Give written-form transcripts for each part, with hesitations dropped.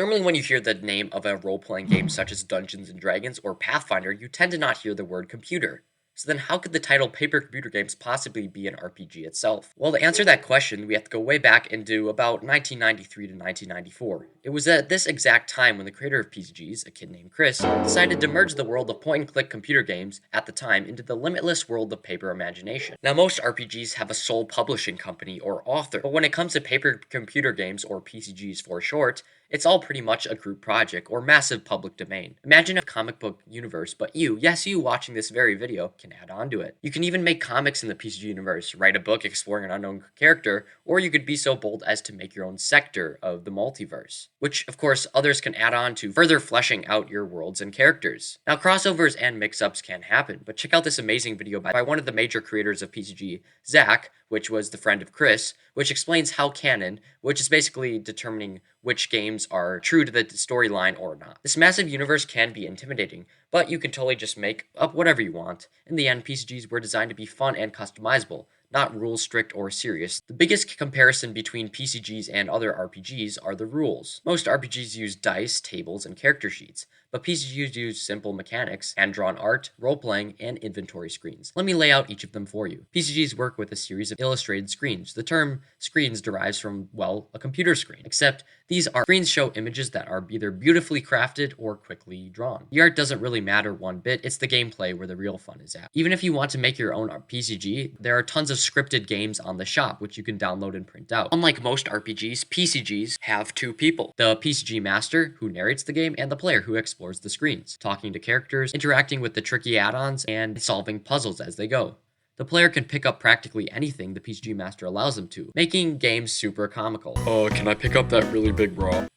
Normally, when you hear the name of a role playing game such as Dungeons and Dragons or Pathfinder, you tend to not hear the word computer. So then, how could the title Paper Computer Games possibly be an RPG itself? Well, to answer that question, we have to go way back into about 1993 to 1994. It was at this exact time when the creator of PCGs, a kid named Chris, decided to merge the world of point-and-click computer games at the time into the limitless world of paper imagination. Now, most RPGs have a sole publishing company or author, but when it comes to paper computer games, or PCGs for short, it's all pretty much a group project or massive public domain. Imagine a comic book universe, but you, yes, you watching this very video, can add on to it. You can even make comics in the PCG universe, write a book exploring an unknown character, or you could be so bold as to make your own sector of the multiverse, which, of course, others can add on to, further fleshing out your worlds and characters. Now, crossovers and mix-ups can happen, but check out this amazing video by one of the major creators of PCG, Zach, which was the friend of Chris, which explains how canon, which is basically determining which games are true to the storyline or not. This massive universe can be intimidating, but you can totally just make up whatever you want. In the end, PCGs were designed to be fun and customizable, not rules strict or serious. The biggest comparison between PCGs and other RPGs are the rules. Most RPGs use dice, tables, and character sheets, but PCGs use simple mechanics, hand-drawn art, role-playing, and inventory screens. Let me lay out each of them for you. PCGs work with a series of illustrated screens. The term screens derives from, well, a computer screen, except these screens show images that are either beautifully crafted or quickly drawn. The art doesn't really matter one bit, it's the gameplay where the real fun is at. Even if you want to make your own PCG, there are tons of scripted games on the shop which you can download and print out. Unlike most RPGs, PCGs have two people: the PCG master, who narrates the game, and the player, who explores the screens, talking to characters, interacting with the tricky add-ons, and solving puzzles as they go. The player can pick up practically anything the PCG master allows them to, making games super comical. Can I pick up that really big bra?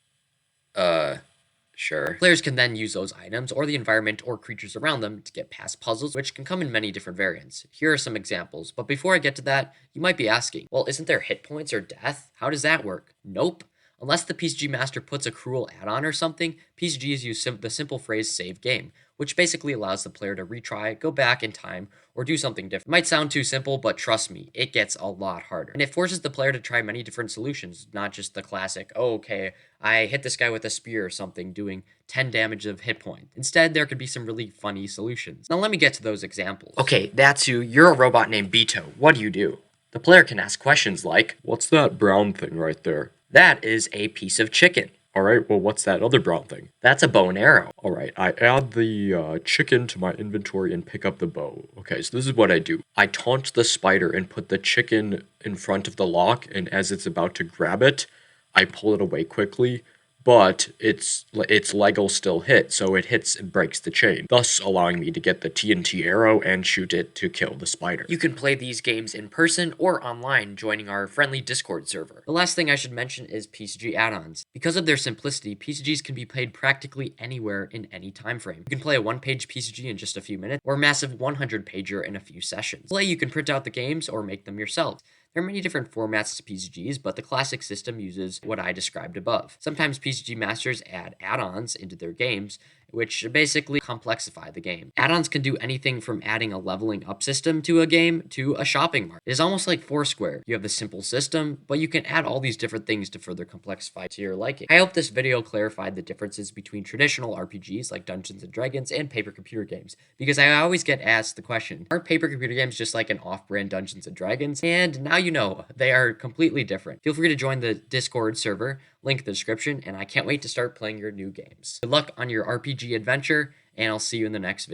Sure. Players can then use those items or the environment or creatures around them to get past puzzles, which can come in many different variants. Here are some examples, but before I get to that, you might be asking, well, isn't there hit points or death? How does that work? Nope. Unless the PCG master puts a cruel add-on or something, PCGs use the simple phrase save game, which basically allows the player to retry, go back in time, or do something different. It might sound too simple, but trust me, it gets a lot harder. And it forces the player to try many different solutions, not just the classic, oh, okay, I hit this guy with a spear or something, doing 10 damage of hit point. Instead, there could be some really funny solutions. Now let me get to those examples. Okay, that's you. You're a robot named Beto. What do you do? The player can ask questions like, What's that brown thing right there? that is a piece of chicken. Alright, well, what's that other brown thing? That's a bow and arrow. Alright, I add the chicken to my inventory and pick up the bow. Okay, so this is what I do. I taunt the spider and put the chicken in front of the lock, and as it's about to grab it, I pull it away quickly, but its leg will still hit, so it hits and breaks the chain, thus allowing me to get the TNT arrow and shoot it to kill the spider. You can play these games in person or online, joining our friendly Discord server. The last thing I should mention is PCG add-ons. Because of their simplicity, PCGs can be played practically anywhere in any time frame. You can play a one-page PCG in just a few minutes, or a massive 100-pager in a few sessions. You can print out the games or make them yourself. There are many different formats to PCGs, but the classic system uses what I described above. Sometimes PCG masters add add-ons into their games, which basically complexify the game. Add-ons can do anything from adding a leveling up system to a game to a shopping mart. It is almost like Foursquare. You have the simple system, but you can add all these different things to further complexify to your liking. I hope this video clarified the differences between traditional RPGs like Dungeons & Dragons and paper computer games, because I always get asked the question, aren't paper computer games just like an off-brand Dungeons & Dragons? And now you know, they are completely different. Feel free to join the Discord server, link in the description, and I can't wait to start playing your new games. Good luck on your RPG adventure, and I'll see you in the next video.